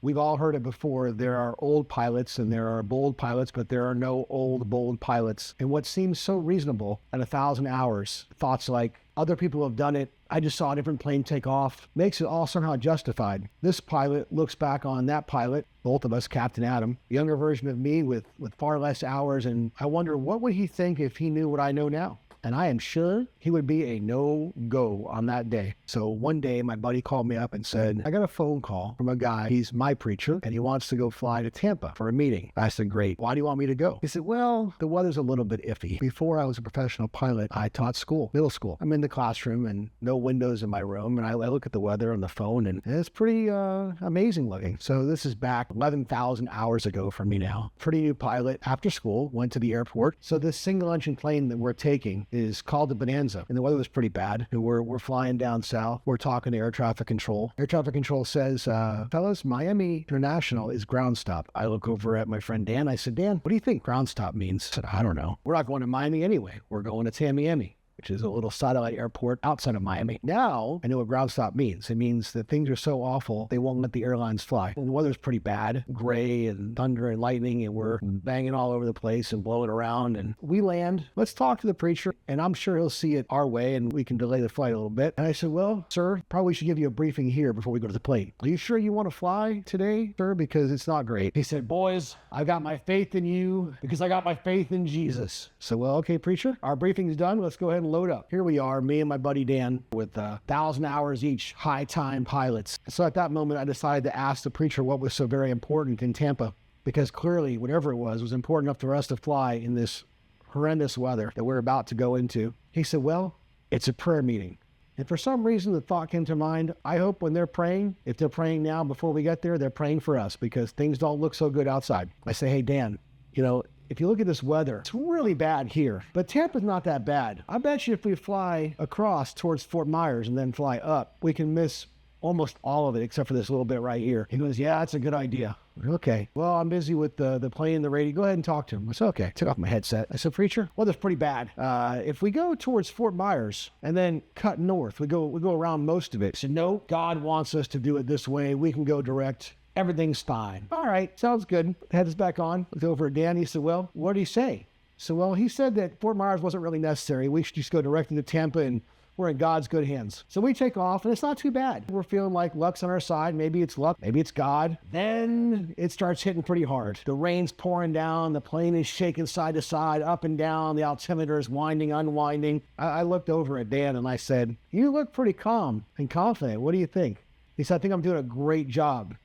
We've all heard it before. There are old pilots and there are bold pilots, but there are no old, bold pilots. And what seems so reasonable at 1,000 hours, thoughts like other people have done it, I just saw a different plane take off, makes it all somehow justified. This pilot looks back on that pilot, both of us, Captain Adam, younger version of me with far less hours, and I wonder what would he think if he knew what I know now? And I am sure he would be a no-go on that day. So one day, my buddy called me up and said, I got a phone call from a guy. He's my preacher, and he wants to go fly to Tampa for a meeting. I said, great. Why do you want me to go? He said, well, the weather's a little bit iffy. Before I was a professional pilot, I taught school, middle school. I'm in the classroom and no windows in my room, and I look at the weather on the phone, and it's pretty amazing looking. So this is back 11,000 hours ago for me now. Pretty new pilot. After school, went to the airport. So this single-engine plane that we're taking is called the Bonanza, and the weather was pretty bad. And we're flying down south. We're talking to air traffic control. Air traffic control says, fellas, Miami International is ground stop. I look over at my friend Dan. I said, Dan, what do you think ground stop means? I said, I don't know. We're not going to Miami anyway. We're going to Tamiami, which is a little satellite airport outside of Miami. Now, I know what ground stop means. It means that things are so awful, they won't let the airlines fly. And the weather's pretty bad, gray and thunder and lightning, and we're banging all over the place and blowing around. And we land. Let's talk to the preacher, and I'm sure he'll see it our way, and we can delay the flight a little bit. And I said, well, sir, probably should give you a briefing here before we go to the plane. Are you sure you want to fly today, sir? Because it's not great. He said, boys, I've got my faith in you because I got my faith in Jesus. So, well, okay, preacher, our briefing's done. Let's go ahead and load up. Here we are, me and my buddy Dan, with 1,000 hours each, high-time pilots. So at that moment, I decided to ask the preacher what was so very important in Tampa, because clearly, whatever it was important enough for us to fly in this horrendous weather that we're about to go into. He said, well, it's a prayer meeting. And for some reason, the thought came to mind, I hope when they're praying, if they're praying now before we get there, they're praying for us because things don't look so good outside. I say, hey, Dan, if you look at this weather, it's really bad here, but Tampa's not that bad. I bet you if we fly across towards Fort Myers and then fly up, we can miss almost all of it except for this little bit right here. He goes, yeah, that's a good idea. Okay. Well, I'm busy with the plane and the radio. Go ahead and talk to him. I said, okay. Took off my headset. I said, preacher, weather's pretty bad. If we go towards Fort Myers and then cut north, we go around most of it. He said, no, God wants us to do it this way. We can go direct. Everything's fine. All right, sounds good. Head is back on. Looked over at Dan. He said, well, what did he say? So, well, he said that Fort Myers wasn't really necessary. We should just go directly to Tampa and we're in God's good hands. So we take off and it's not too bad. We're feeling like luck's on our side. Maybe it's luck, maybe it's God. Then it starts hitting pretty hard. The rain's pouring down. The plane is shaking side to side, up and down. The altimeter is winding, unwinding. I looked over at Dan and I said, you look pretty calm and confident. What do you think? He said, I think I'm doing a great job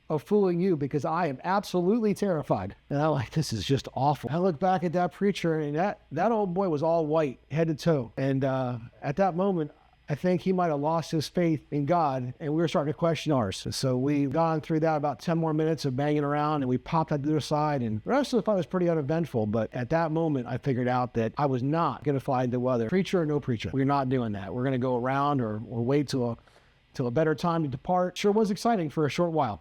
of fooling you because I am absolutely terrified. And I'm like, this is just awful. I look back at that preacher and that old boy was all white, head to toe. And at that moment, I think he might have lost his faith in God and we were starting to question ours. And so we've gone through that about 10 more minutes of banging around and we popped out to the other side and the rest of the fight was pretty uneventful. But at that moment, I figured out that I was not going to fly into weather. Preacher or no preacher, we're not doing that. We're going to go around or wait till a better time to depart. Sure was exciting for a short while.